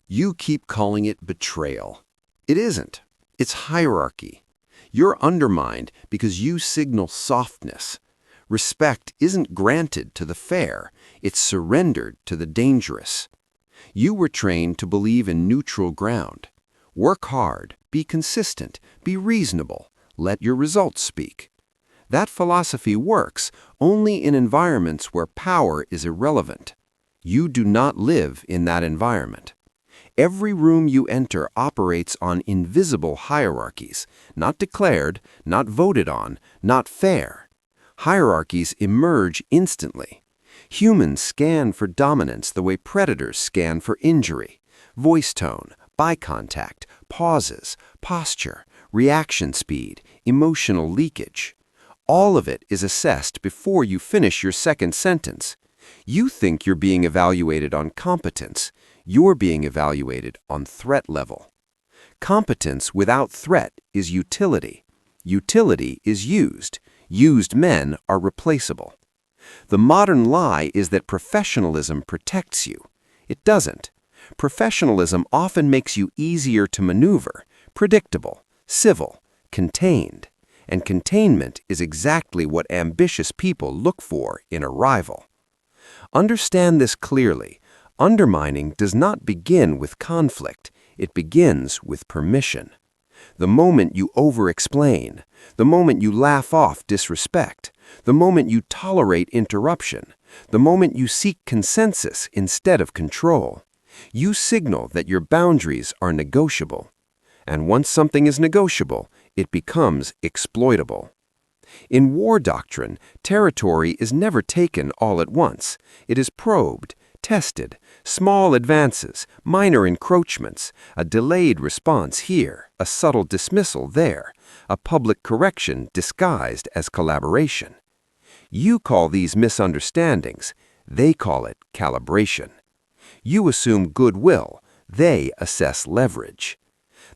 You keep calling it betrayal. It isn't. It's hierarchy. You're undermined because you signal softness. Respect isn't granted to the fair, it's surrendered to the dangerous. You were trained to believe in neutral ground. Work hard, be consistent, be reasonable, let your results speak. That philosophy works only in environments where power is irrelevant. You do not live in that environment. Every room you enter operates on invisible hierarchies, not declared, not voted on, not fair. Hierarchies emerge instantly. Humans scan for dominance the way predators scan for injury. Voice tone, eye contact, pauses, posture, reaction speed, emotional leakage. All of it is assessed before you finish your second sentence. You think you're being evaluated on competence. You're being evaluated on threat level. Competence without threat is utility. Utility is used. Used men are replaceable. The modern lie is that professionalism protects you. It doesn't. Professionalism often makes you easier to maneuver, predictable, civil, contained. And containment is exactly what ambitious people look for in a rival. Understand this clearly. Undermining does not begin with conflict. It begins with permission. The moment you over-explain, the moment you laugh off disrespect, the moment you tolerate interruption, the moment you seek consensus instead of control, you signal that your boundaries are negotiable. And once something is negotiable, it becomes exploitable. In war doctrine, territory is never taken all at once. It is probed, tested, small advances, minor encroachments, a delayed response here, a subtle dismissal there, a public correction disguised as collaboration. You call these misunderstandings, they call it calibration. You assume goodwill, they assess leverage.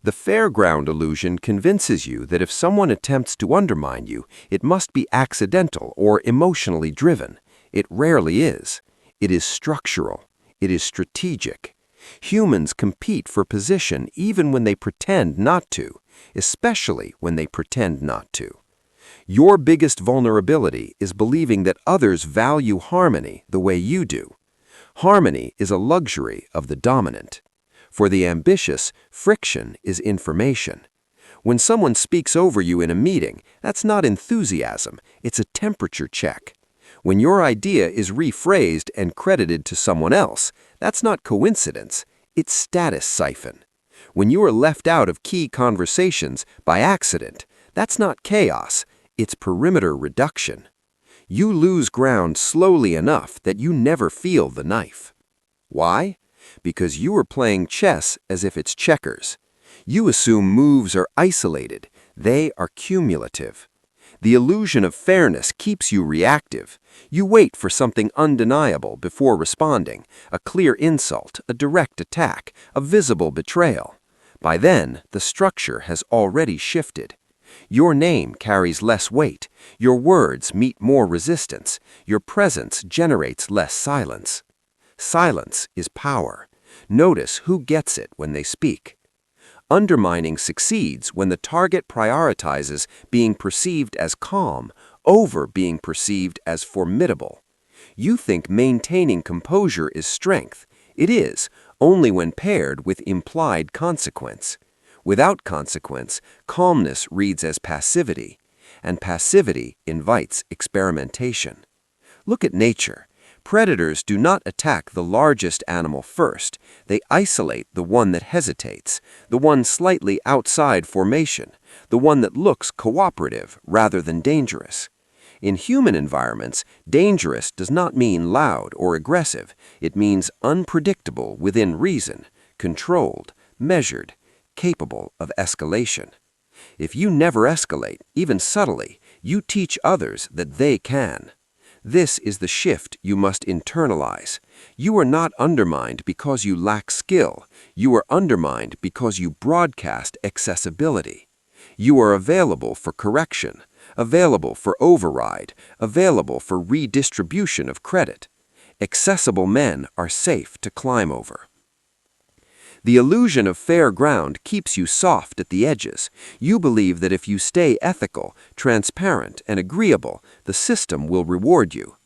The fairground illusion convinces you that if someone attempts to undermine you, it must be accidental or emotionally driven. It rarely is. It is structural. It is strategic. Humans compete for position even when they pretend not to, especially when they pretend not to. Your biggest vulnerability is believing that others value harmony the way you do. Harmony is a luxury of the dominant. For the ambitious, friction is information. When someone speaks over you in a meeting, that's not enthusiasm, it's a temperature check. When your idea is rephrased and credited to someone else, that's not coincidence, it's status siphon. When you are left out of key conversations by accident, that's not chaos, it's perimeter reduction. You lose ground slowly enough that you never feel the knife. Why? Because you are playing chess as if it's checkers. You assume moves are isolated. They are cumulative. The illusion of fairness keeps you reactive. You wait for something undeniable before responding, a clear insult, a direct attack, a visible betrayal. By then, the structure has already shifted. Your name carries less weight. Your words meet more resistance. Your presence generates less silence. Silence is power. Notice who gets it when they speak. Undermining succeeds when the target prioritizes being perceived as calm over being perceived as formidable. You think maintaining composure is strength. It is, only when paired with implied consequence. Without consequence, calmness reads as passivity, and passivity invites experimentation. Look at nature. Predators do not attack the largest animal first. They isolate the one that hesitates, the one slightly outside formation, the one that looks cooperative rather than dangerous. In human environments, dangerous does not mean loud or aggressive. It means unpredictable within reason, controlled, measured, capable of escalation. If you never escalate, even subtly, you teach others that they can. This is the shift you must internalize. You are not undermined because you lack skill. You are undermined because you broadcast accessibility. You are available for correction, available for override, available for redistribution of credit. Accessible men are safe to climb over. The illusion of fair ground keeps you soft at the edges. You believe that if you stay ethical, transparent, and agreeable, the system will reward you.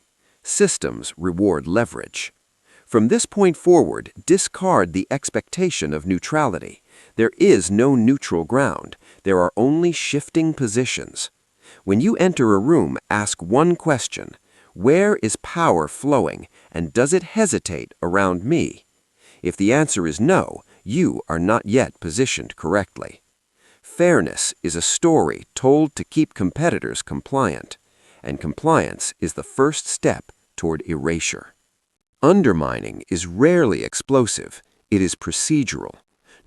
Systems reward leverage. From this point forward, discard the expectation of neutrality. There is no neutral ground. There are only shifting positions. When you enter a room, ask one question: where is power flowing, and does it hesitate around me? If the answer is no, you are not yet positioned correctly. Fairness is a story told to keep competitors compliant, and compliance is the first step toward erasure. Undermining is rarely explosive. It is procedural.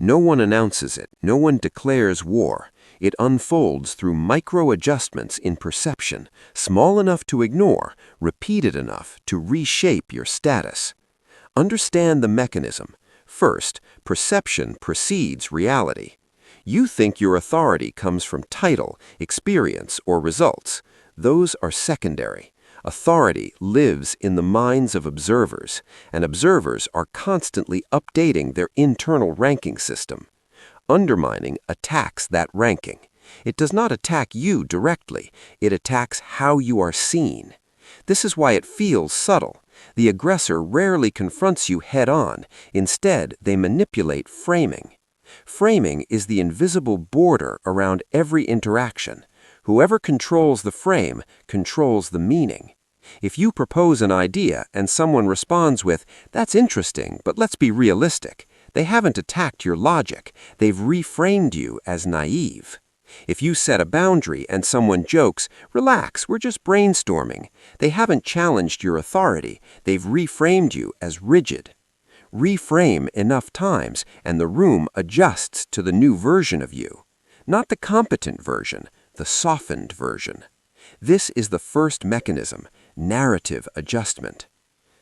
No one announces it. No one declares war. It unfolds through micro-adjustments in perception, small enough to ignore, repeated enough to reshape your status. Understand the mechanism. First, perception precedes reality. You think your authority comes from title, experience, or results. Those are secondary. Authority lives in the minds of observers, and observers are constantly updating their internal ranking system. Undermining attacks that ranking. It does not attack you directly. It attacks how you are seen. This is why it feels subtle. The aggressor rarely confronts you head-on. Instead, they manipulate framing. Framing is the invisible border around every interaction. Whoever controls the frame controls the meaning. If you propose an idea and someone responds with, "That's interesting, but let's be realistic," they haven't attacked your logic. They've reframed you as naive. If you set a boundary and someone jokes, "Relax, we're just brainstorming," they haven't challenged your authority. They've reframed you as rigid. Reframe enough times, and the room adjusts to the new version of you. Not the competent version, the softened version. This is the first mechanism, narrative adjustment.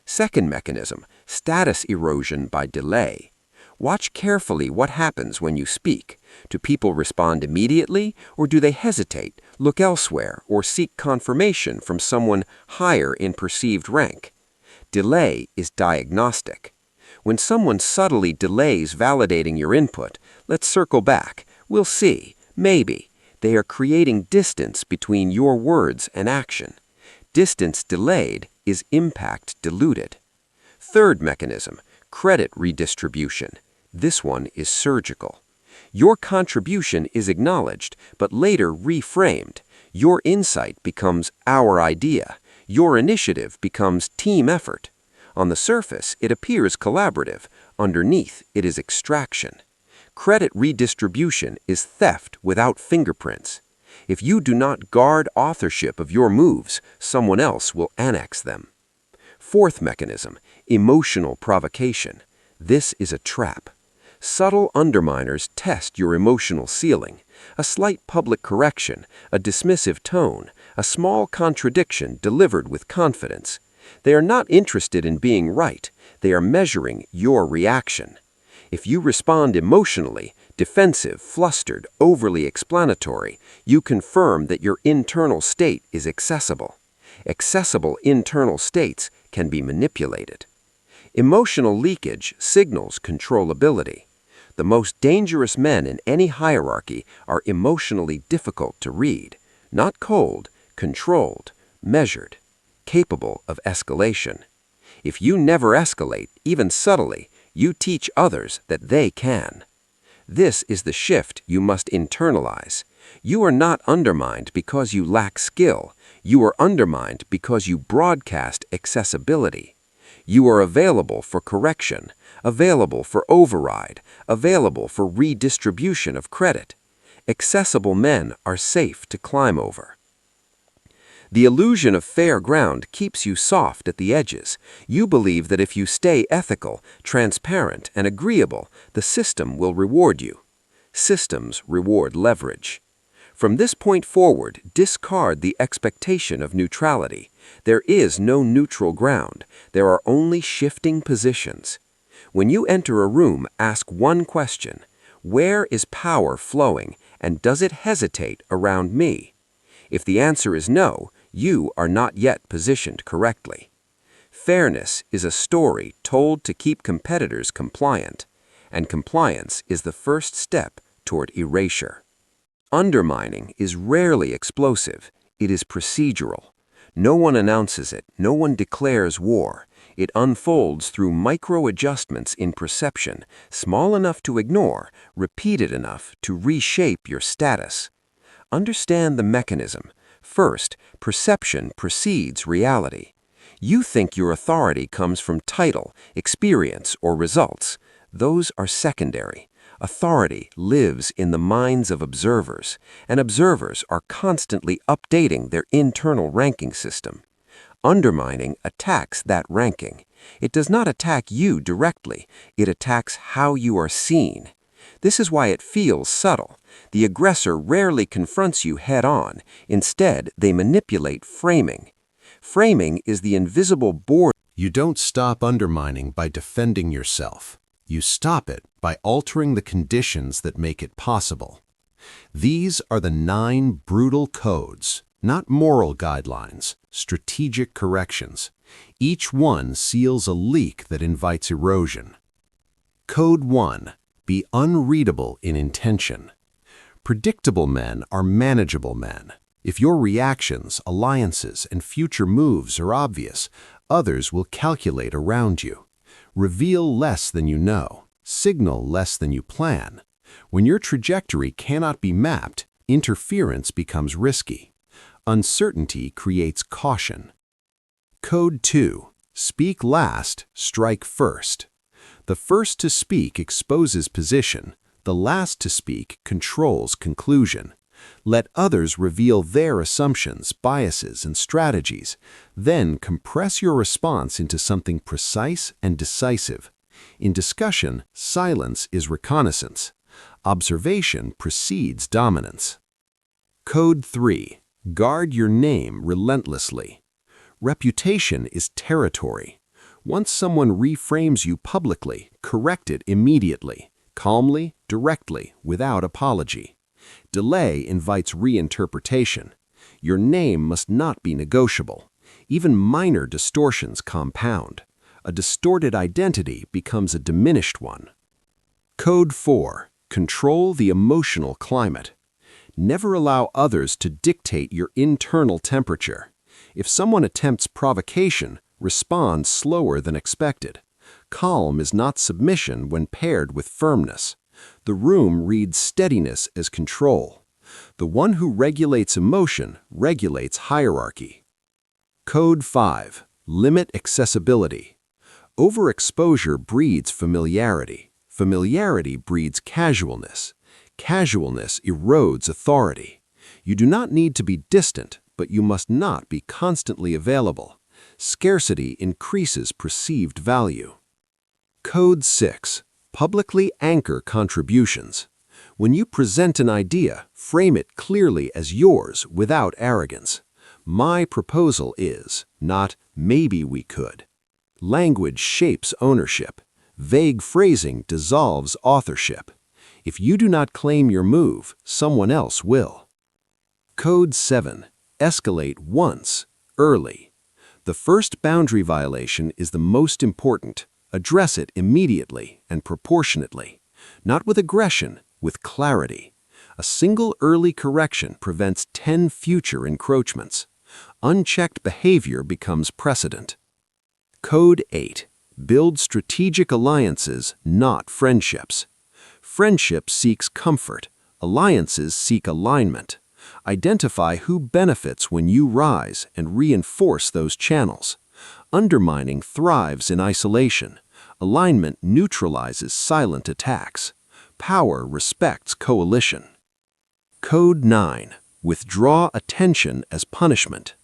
Second mechanism, status erosion by delay. Watch carefully what happens when you speak. Do people respond immediately, or do they hesitate, look elsewhere, or seek confirmation from someone higher in perceived rank? Delay is diagnostic. When someone subtly delays validating your input, let's circle back. We'll see. Maybe. They are creating distance between your words and action. Distance delayed is impact diluted. Third mechanism, credit redistribution. This one is surgical. Your contribution is acknowledged, but later reframed. Your insight becomes our idea. Your initiative becomes team effort. On the surface, it appears collaborative. Underneath, it is extraction. Credit redistribution is theft without fingerprints. If you do not guard authorship of your moves, someone else will annex them. Fourth mechanism, emotional provocation. This is a trap. Subtle underminers test your emotional ceiling. A slight public correction, a dismissive tone, a small contradiction delivered with confidence. They are not interested in being right. They are measuring your reaction. If you respond emotionally, defensive, flustered, overly explanatory, you confirm that your internal state is accessible. Accessible internal states can be manipulated. Emotional leakage signals controllability. The most dangerous men in any hierarchy are emotionally difficult to read, not cold, controlled, measured, capable of escalation. If you never escalate, even subtly, you teach others that they can. This is the shift you must internalize. You are not undermined because you lack skill. You are undermined because you broadcast accessibility. You are available for correction, available for override, available for redistribution of credit. Accessible men are safe to climb over. The illusion of fair ground keeps you soft at the edges. You believe that if you stay ethical, transparent, and agreeable, the system will reward you. Systems reward leverage. From this point forward, discard the expectation of neutrality. There is no neutral ground. There are only shifting positions. When you enter a room, ask one question: where is power flowing, and does it hesitate around me? If the answer is no, you are not yet positioned correctly. Fairness is a story told to keep competitors compliant, and compliance is the first step toward erasure. Undermining is rarely explosive. It is procedural. No one announces it. No one declares war. It unfolds through micro-adjustments in perception, small enough to ignore, repeated enough to reshape your status. Understand the mechanism. First, perception precedes reality. You think your authority comes from title, experience, or results. Those are secondary. Authority lives in the minds of observers, and observers are constantly updating their internal ranking system. Undermining attacks that ranking. It does not attack you directly, it attacks how you are seen. This is why it feels subtle. The aggressor rarely confronts you head-on. Instead, they manipulate framing. Framing is the invisible border. You don't stop undermining by defending yourself. You stop it by altering the conditions that make it possible. These are the 9 brutal codes, not moral guidelines, strategic corrections. Each one seals a leak that invites erosion. Code 1. Be unreadable in intention. Predictable men are manageable men. If your reactions, alliances, and future moves are obvious, others will calculate around you. Reveal less than you know. Signal less than you plan. When your trajectory cannot be mapped, interference becomes risky. Uncertainty creates caution. Code 2. Speak last, strike first. The first to speak exposes position. The last to speak controls conclusion. Let others reveal their assumptions, biases, and strategies. Then compress your response into something precise and decisive. In discussion, silence is reconnaissance. Observation precedes dominance. Code 3. Guard your name relentlessly. Reputation is territory. Once someone reframes you publicly, correct it immediately, calmly, directly, without apology. Delay invites reinterpretation. Your name must not be negotiable. Even minor distortions compound. A distorted identity becomes a diminished one. Code 4. Control the emotional climate. Never allow others to dictate your internal temperature. If someone attempts provocation, respond slower than expected. Calm is not submission when paired with firmness. The room reads steadiness as control. The one who regulates emotion regulates hierarchy. Code 5. Limit accessibility. Overexposure breeds familiarity. Familiarity breeds casualness. Casualness erodes authority. You do not need to be distant, but you must not be constantly available. Scarcity increases perceived value. Code 6. Publicly anchor contributions. When you present an idea, frame it clearly as yours without arrogance. My proposal is, not maybe we could. Language shapes ownership. Vague phrasing dissolves authorship. If you do not claim your move, someone else will. Code 7. Escalate once, early. The first boundary violation is the most important. Address it immediately and proportionately. Not with aggression, with clarity. A single early correction prevents 10 future encroachments. Unchecked behavior becomes precedent. Code 8. Build strategic alliances, not friendships. Friendship seeks comfort. Alliances seek alignment. Identify who benefits when you rise and reinforce those channels. Undermining thrives in isolation. Alignment neutralizes silent attacks. Power respects coalition. Code 9. Withdraw attention as punishment.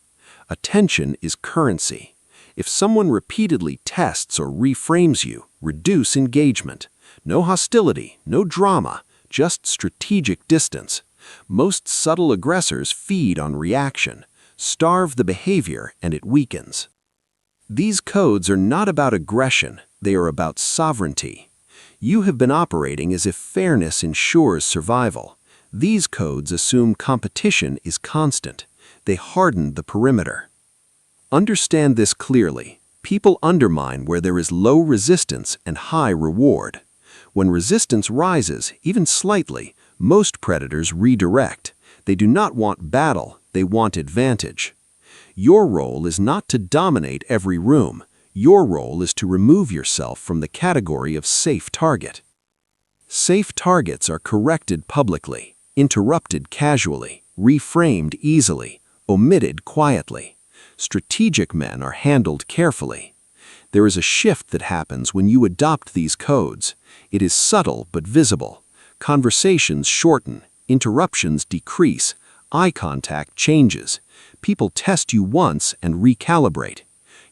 Attention is currency. If someone repeatedly tests or reframes you, reduce engagement. No hostility, no drama, just strategic distance. Most subtle aggressors feed on reaction. Starve the behavior and it weakens. These codes are not about aggression, they are about sovereignty. You have been operating as if fairness ensures survival. These codes assume competition is constant. They harden the perimeter. Understand this clearly. People undermine where there is low resistance and high reward. When resistance rises, even slightly, most predators redirect. They do not want battle, they want advantage. Your role is not to dominate every room. Your role is to remove yourself from the category of safe target. Safe targets are corrected publicly, interrupted casually, reframed easily, omitted quietly. Strategic men are handled carefully. There is a shift that happens when you adopt these codes. It is subtle but visible. Conversations shorten, interruptions decrease, eye contact changes. People test you once and recalibrate.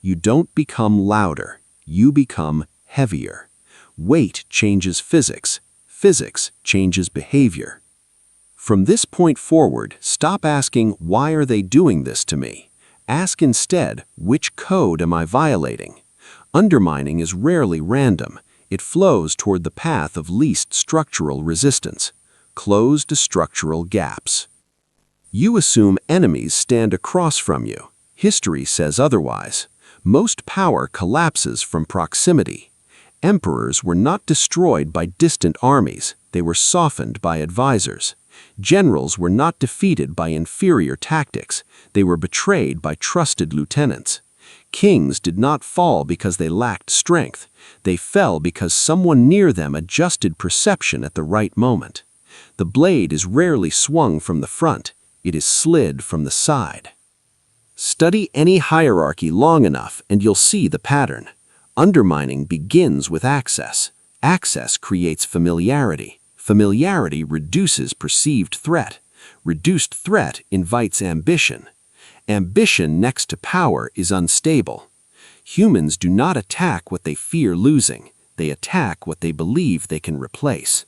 You don't become louder, you become heavier. Weight changes physics, physics changes behavior. From this point forward, stop asking, why are they doing this to me? Ask instead, which code am I violating? Undermining is rarely random. It flows toward the path of least structural resistance, closed structural gaps. You assume enemies stand across from you. History says otherwise. Most power collapses from proximity. Emperors were not destroyed by distant armies, they were softened by advisors. Generals were not defeated by inferior tactics, they were betrayed by trusted lieutenants. Kings did not fall because they lacked strength, they fell because someone near them adjusted perception at the right moment. The blade is rarely swung from the front, it is slid from the side. Study any hierarchy long enough and you'll see the pattern. Undermining begins with access. Access creates familiarity. Familiarity reduces perceived threat. Reduced threat invites ambition. Ambition next to power is unstable. Humans do not attack what they fear losing. They attack what they believe they can replace.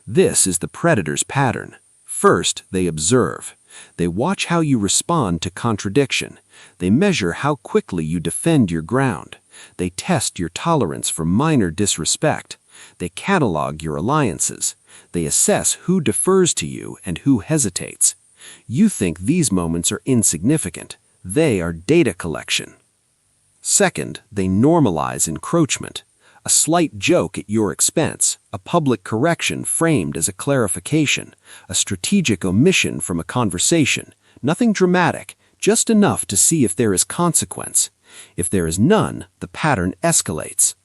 This is the predator's pattern. First, they observe. They watch how you respond to contradiction. They measure how quickly you defend your ground. They test your tolerance for minor disrespect. They catalog your alliances. They assess who defers to you and who hesitates. You think these moments are insignificant. They are data collection. Second, they normalize encroachment. A slight joke at your expense, a public correction framed as a clarification, a strategic omission from a conversation. Nothing dramatic, just enough to see if there is consequence. If there is none, the pattern escalates.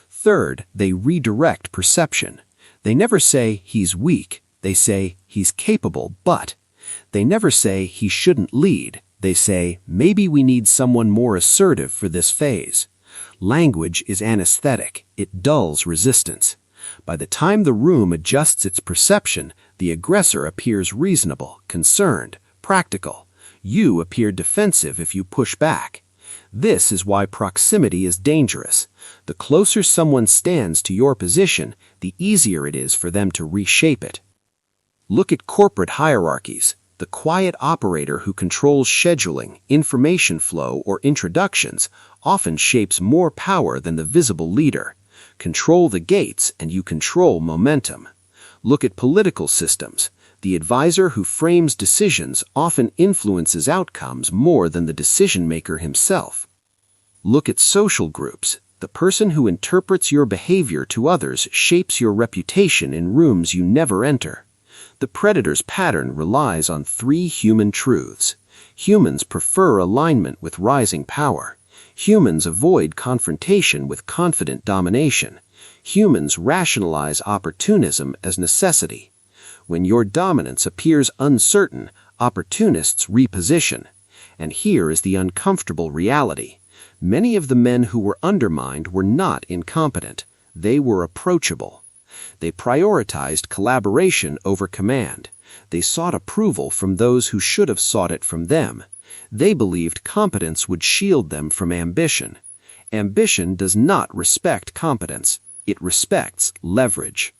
Third, they redirect perception. They never say, he's weak. They say, he's capable, but. They never say, he shouldn't lead. They say, maybe we need someone more assertive for this phase. Language is anesthetic. It dulls resistance. By the time the room adjusts its perception, the aggressor appears reasonable, concerned, practical. You appear defensive if you push back. This is why proximity is dangerous. The closer someone stands to your position, the easier it is for them to reshape it. Look at corporate hierarchies. The quiet operator who controls scheduling, information flow, or introductions often shapes more power than the visible leader. Control the gates and you control momentum. Look at political systems. The advisor who frames decisions often influences outcomes more than the decision-maker himself. Look at social groups. The person who interprets your behavior to others shapes your reputation in rooms you never enter. The predator's pattern relies on three human truths. Humans prefer alignment with rising power. Humans avoid confrontation with confident domination. Humans rationalize opportunism as necessity. When your dominance appears uncertain, opportunists reposition. And here is the uncomfortable reality. Many of the men who were undermined were not incompetent. They were approachable. They prioritized collaboration over command. They sought approval from those who should have sought it from them. They believed competence would shield them from ambition. Ambition does not respect competence. It respects leverage.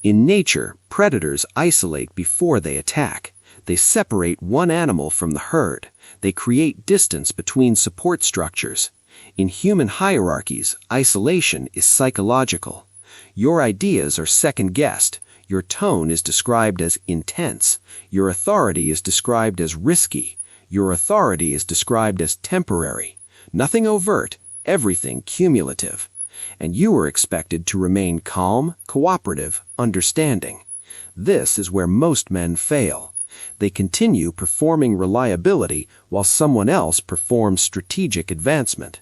In nature, predators isolate before they attack. They separate one animal from the herd. They create distance between support structures. In human hierarchies, isolation is psychological. Your ideas are second-guessed. Your tone is described as intense. Your authority is described as risky. Your authority is described as temporary. Nothing overt, everything cumulative. and you are expected to remain calm, cooperative, understanding. This is where most men fail. They continue performing reliability while someone else performs strategic advancement.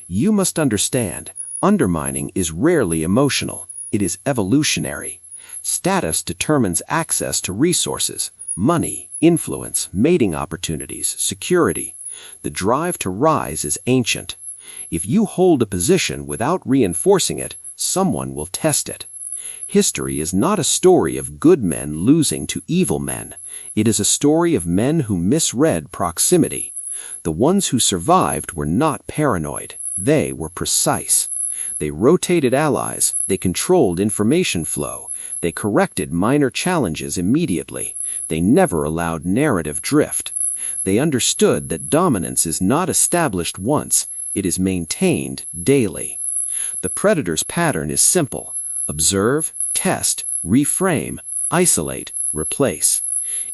You must understand, undermining is rarely emotional. It is evolutionary. Status determines access to resources, money, influence, mating opportunities, security. The drive to rise is ancient. If you hold a position without reinforcing it, someone will test it. History is not a story of good men losing to evil men. It is a story of men who misread proximity. The ones who survived were not paranoid. They were precise. They rotated allies. They controlled information flow. They corrected minor challenges immediately. They never allowed narrative drift. They understood that dominance is not established once. It is maintained daily. The predator's pattern is simple. Observe, test, reframe, isolate, replace.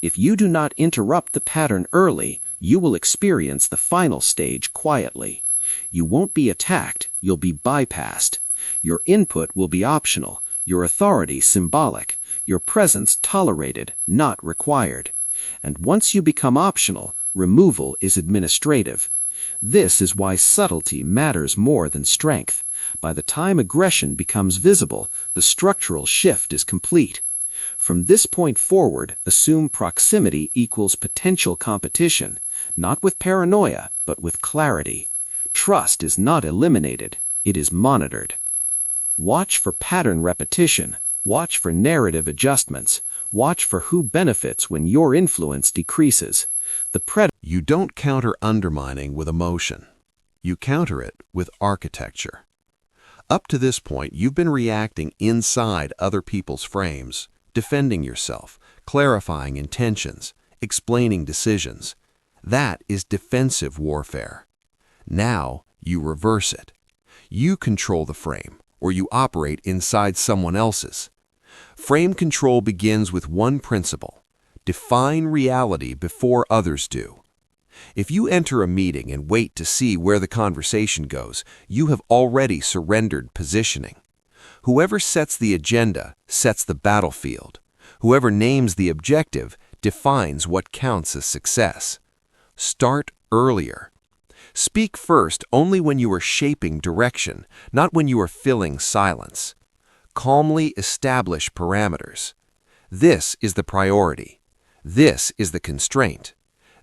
If you do not interrupt the pattern early, you will experience the final stage quietly. You won't be attacked, you'll be bypassed. Your input will be optional, your authority symbolic, your presence tolerated, not required. And once you become optional, removal is administrative. This is why subtlety matters more than strength. By the time aggression becomes visible, the structural shift is complete. From this point forward, assume proximity equals potential competition, not with paranoia, but with clarity. Trust is not eliminated, it is monitored. Watch for pattern repetition, watch for narrative adjustments, watch for who benefits when your influence decreases. You don't counter undermining with emotion. You counter it with architecture. Up to this point, you've been reacting inside other people's frames, defending yourself, clarifying intentions, explaining decisions. That is defensive warfare. Now you reverse it. You control the frame, or you operate inside someone else's. Frame control begins with one principle: define reality before others do. If you enter a meeting and wait to see where the conversation goes, you have already surrendered positioning. Whoever sets the agenda sets the battlefield. Whoever names the objective defines what counts as success. Start earlier. Speak first only when you are shaping direction, not when you are filling silence. Calmly establish parameters. This is the priority. This is the constraint.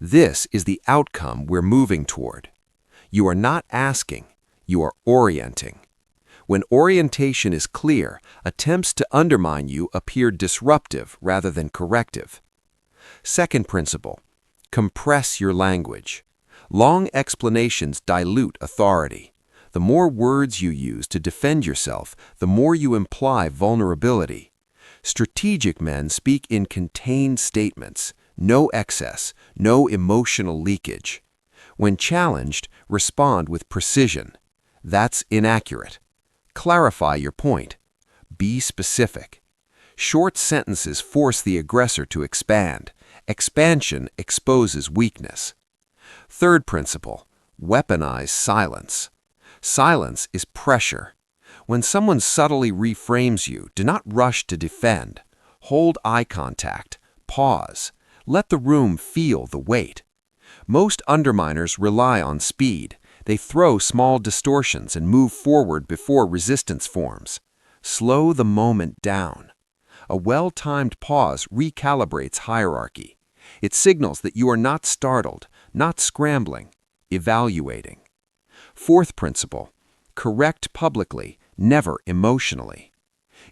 This is the outcome we're moving toward. You are not asking, you are orienting. When orientation is clear, attempts to undermine you appear disruptive rather than corrective. Second principle: compress your language. Long explanations dilute authority. The more words you use to defend yourself, the more you imply vulnerability. Strategic men speak in contained statements. No excess, no emotional leakage. When challenged, respond with precision. That's inaccurate. Clarify your point. Be specific. Short sentences force the aggressor to expand. Expansion exposes weakness. Third principle: weaponize silence. Silence is pressure. When someone subtly reframes you, do not rush to defend. Hold eye contact. Pause. Let the room feel the weight. Most underminers rely on speed. They throw small distortions and move forward before resistance forms. Slow the moment down. A well-timed pause recalibrates hierarchy. It signals that you are not startled, not scrambling, evaluating. Fourth principle: correct publicly, never emotionally.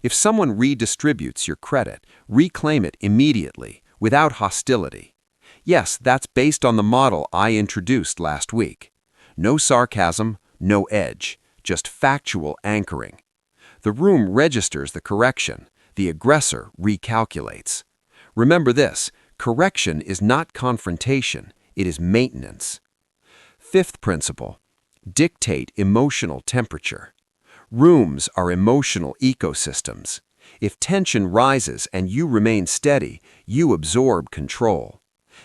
If someone redistributes your credit, reclaim it immediately, without hostility. Yes, that's based on the model I introduced last week. No sarcasm, no edge, just factual anchoring. The room registers the correction. The aggressor recalculates. Remember this: correction is not confrontation, it is maintenance. Fifth principle: dictate emotional temperature. Rooms are emotional ecosystems. If tension rises and you remain steady, you absorb control.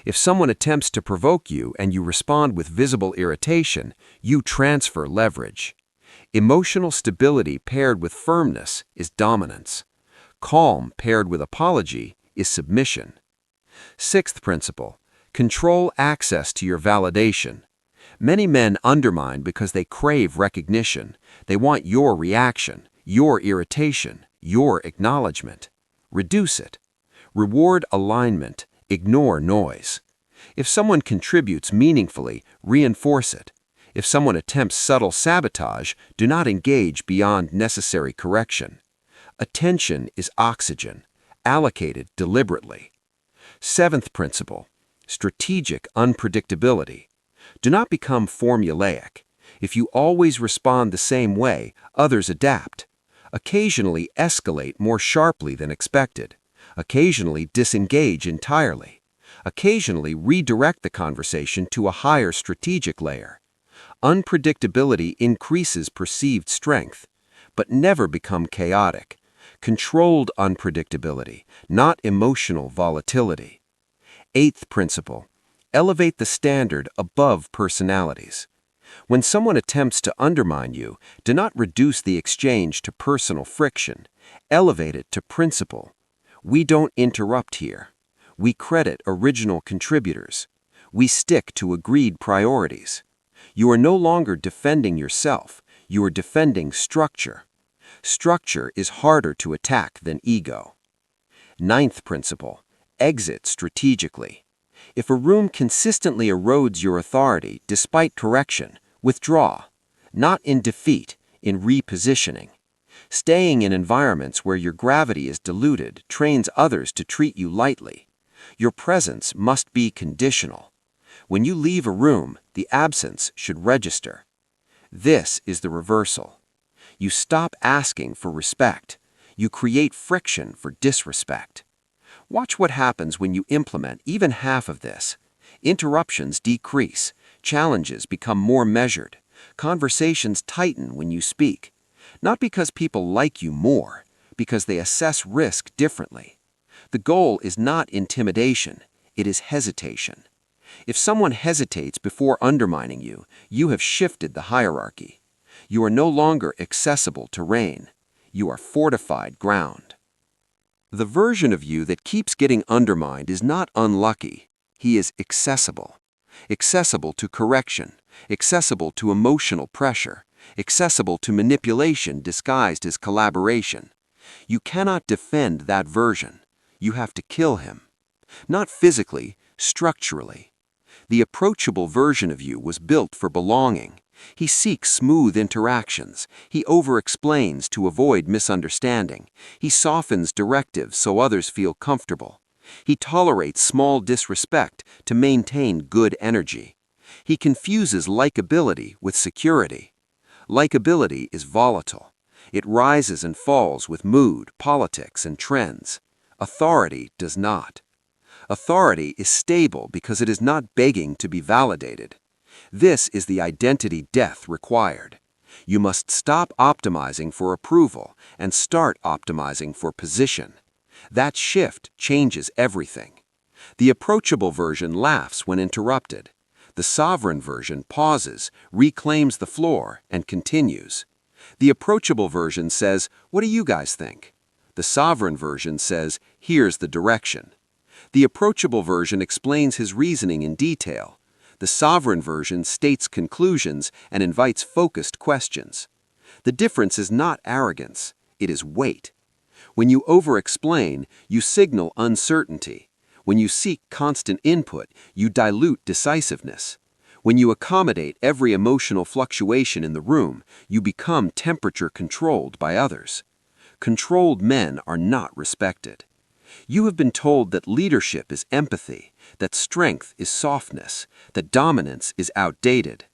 If someone attempts to provoke you and you respond with visible irritation, you transfer leverage. Emotional stability paired with firmness is dominance. Calm paired with apology is submission. Sixth principle, control access to your validation. Many men undermine because they crave recognition. They want your reaction, your irritation, your acknowledgement. Reduce it. Reward alignment. Ignore noise. If someone contributes meaningfully, reinforce it. If someone attempts subtle sabotage, do not engage beyond necessary correction. Attention is oxygen, allocated deliberately. Seventh principle, strategic unpredictability. Do not become formulaic. If you always respond the same way, others adapt. Occasionally escalate more sharply than expected. Occasionally disengage entirely. Occasionally redirect the conversation to a higher strategic layer. Unpredictability increases perceived strength, but never become chaotic. Controlled unpredictability, not emotional volatility. Eighth principle, elevate the standard above personalities. When someone attempts to undermine you, do not reduce the exchange to personal friction. Elevate it to principle. We don't interrupt here. We credit original contributors. We stick to agreed priorities. You are no longer defending yourself. You are defending structure. Structure is harder to attack than ego. Ninth principle, exit strategically. If a room consistently erodes your authority despite correction, withdraw. Not in defeat, in repositioning. Staying in environments where your gravity is diluted trains others to treat you lightly. Your presence must be conditional. When you leave a room, the absence should register. This is the reversal. You stop asking for respect. You create friction for disrespect. Watch what happens when you implement even half of this. Interruptions decrease. Challenges become more measured. Conversations tighten when you speak. Not because people like you more, because they assess risk differently. The goal is not intimidation, it is hesitation. If someone hesitates before undermining you, you have shifted the hierarchy. You are no longer accessible terrain. You are fortified ground. The version of you that keeps getting undermined is not unlucky. He is accessible. Accessible to correction, accessible to emotional pressure, accessible to manipulation disguised as collaboration. You cannot defend that version. You have to kill him. Not physically, structurally. The approachable version of you was built for belonging. He seeks smooth interactions. He over-explains to avoid misunderstanding. He softens directives so others feel comfortable. He tolerates small disrespect to maintain good energy. He confuses likability with security. Likability is volatile. It rises and falls with mood, politics, and trends. Authority does not. Authority is stable because it is not begging to be validated. This is the identity death required. You must stop optimizing for approval and start optimizing for position. That shift changes everything. The approachable version laughs when interrupted. The sovereign version pauses, reclaims the floor, and continues. The approachable version says, "What do you guys think?" The sovereign version says, "Here's the direction." The approachable version explains his reasoning in detail. The sovereign version states conclusions and invites focused questions. The difference is not arrogance, it is weight. When you over-explain, you signal uncertainty. When you seek constant input, you dilute decisiveness. When you accommodate every emotional fluctuation in the room, you become temperature-controlled by others. Controlled men are not respected. You have been told that leadership is empathy, that strength is softness, that dominance is outdated.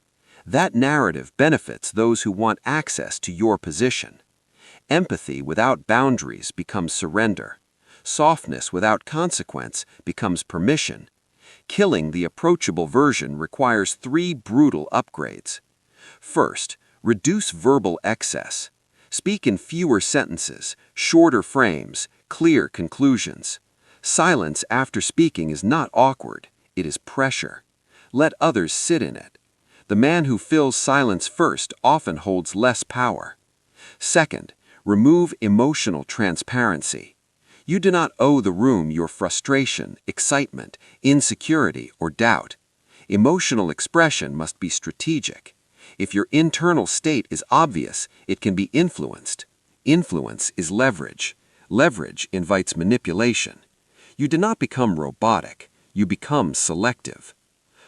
That narrative benefits those who want access to your position. Empathy without boundaries becomes surrender. Softness without consequence becomes permission. Killing the approachable version requires 3 brutal upgrades. First, reduce verbal excess. Speak in fewer sentences, shorter frames, clear conclusions. Silence after speaking is not awkward, it is pressure. Let others sit in it. The man who fills silence first often holds less power. Second, remove emotional transparency. You do not owe the room your frustration, excitement, insecurity, or doubt. Emotional expression must be strategic. If your internal state is obvious, it can be influenced. Influence is leverage. Leverage invites manipulation. You do not become robotic, you become selective.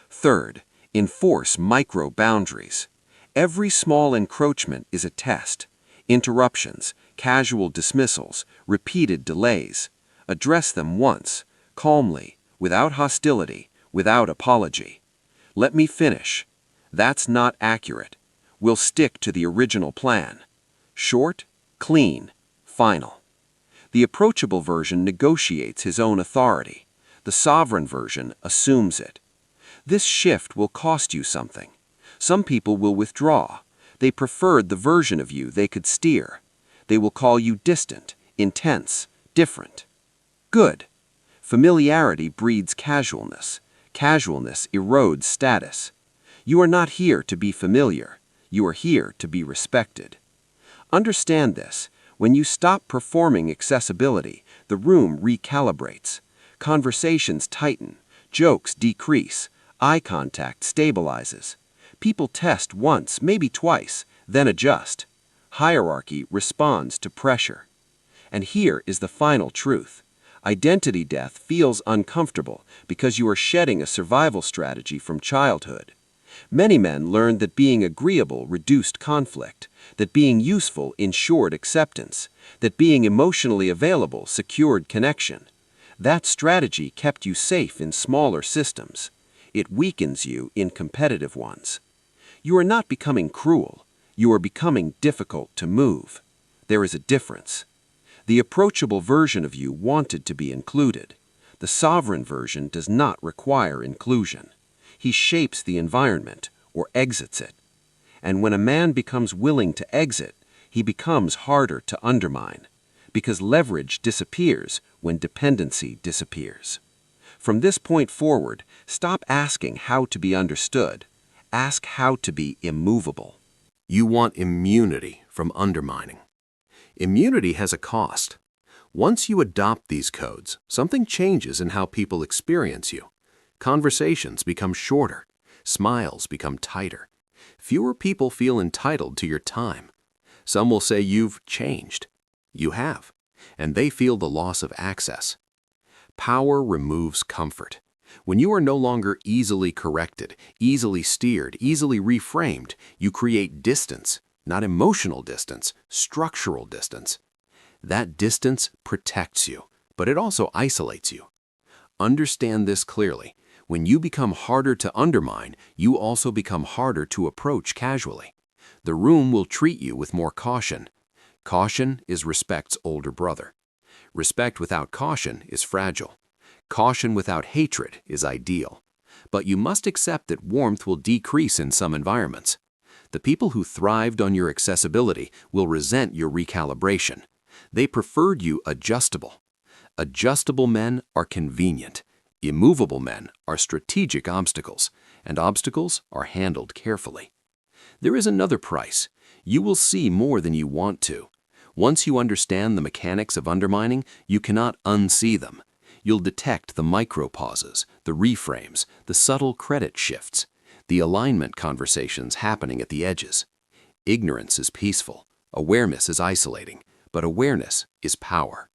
Third, enforce micro-boundaries. Every small encroachment is a test. Interruptions, casual dismissals, repeated delays. Address them once, calmly, without hostility, without apology. Let me finish. That's not accurate. We'll stick to the original plan. Short, clean, final. The approachable version negotiates his own authority. The sovereign version assumes it. This shift will cost you something. Some people will withdraw. They preferred the version of you they could steer. They will call you distant, intense, different. Good. Familiarity breeds casualness. Casualness erodes status. You are not here to be familiar. You are here to be respected. Understand this. When you stop performing accessibility, the room recalibrates. Conversations tighten. Jokes decrease. Eye contact stabilizes. People test once, maybe twice, then adjust. Hierarchy responds to pressure. And here is the final truth. Identity death feels uncomfortable because you are shedding a survival strategy from childhood. Many men learned that being agreeable reduced conflict, that being useful ensured acceptance, that being emotionally available secured connection. That strategy kept you safe in smaller systems. It weakens you in competitive ones. You are not becoming cruel. You are becoming difficult to move. There is a difference. The approachable version of you wanted to be included. The sovereign version does not require inclusion. He shapes the environment or exits it. And when a man becomes willing to exit, he becomes harder to undermine, because leverage disappears when dependency disappears. From this point forward, stop asking how to be understood. Ask how to be immovable. You want immunity from undermining. Immunity has a cost. Once you adopt these codes, something changes in how people experience you. Conversations become shorter. Smiles become tighter. Fewer people feel entitled to your time. Some will say you've changed. You have. And they feel the loss of access. Power removes comfort. When you are no longer easily corrected, easily steered, easily reframed, you create distance, not emotional distance, structural distance. That distance protects you, but it also isolates you. Understand this clearly. When you become harder to undermine, you also become harder to approach casually. The room will treat you with more caution. Caution is respect's older brother. Respect without caution is fragile. Caution without hatred is ideal. But you must accept that warmth will decrease in some environments. The people who thrived on your accessibility will resent your recalibration. They preferred you adjustable. Adjustable men are convenient. Immovable men are strategic obstacles, and obstacles are handled carefully. There is another price. You will see more than you want to. Once you understand the mechanics of undermining, you cannot unsee them. You'll detect the micro-pauses, the reframes, the subtle credit shifts, the alignment conversations happening at the edges. Ignorance is peaceful. Awareness is isolating. But awareness is power.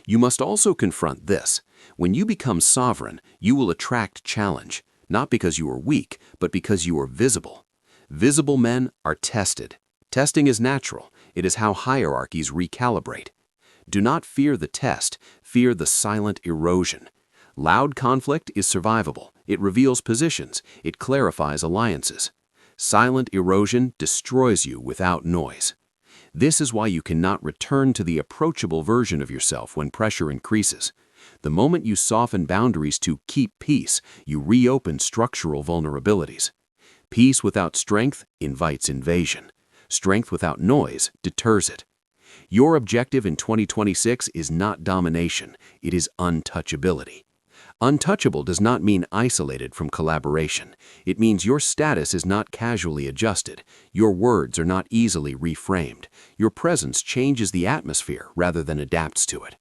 You must also confront this. When you become sovereign, you will attract challenge, not because you are weak, but because you are visible. Visible men are tested. Testing is natural. It is how hierarchies recalibrate. Do not fear the test, fear the silent erosion. Loud conflict is survivable. It reveals positions. It clarifies alliances. Silent erosion destroys you without noise. This is why you cannot return to the approachable version of yourself when pressure increases. The moment you soften boundaries to keep peace, you reopen structural vulnerabilities. Peace without strength invites invasion. Strength without noise deters it. Your objective in 2026 is not domination, it is untouchability. Untouchable does not mean isolated from collaboration. It means your status is not casually adjusted. Your words are not easily reframed. Your presence changes the atmosphere rather than adapts to it.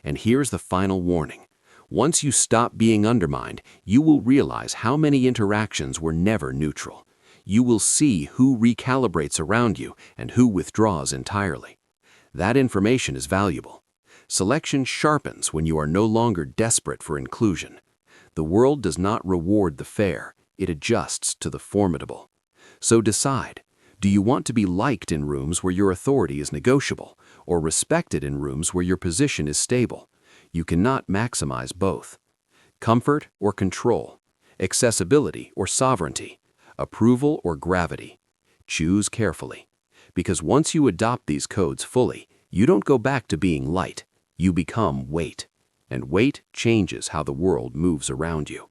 And here's the final warning. Once you stop being undermined, you will realize how many interactions were never neutral. You will see who recalibrates around you and who withdraws entirely. That information is valuable. Selection sharpens when you are no longer desperate for inclusion. The world does not reward the fair, it adjusts to the formidable. So decide, do you want to be liked in rooms where your authority is negotiable, or respected in rooms where your position is stable? You cannot maximize both. Comfort or control, accessibility or sovereignty, approval or gravity. Choose carefully. Because once you adopt these codes fully, you don't go back to being light. You become weight, and weight changes how the world moves around you.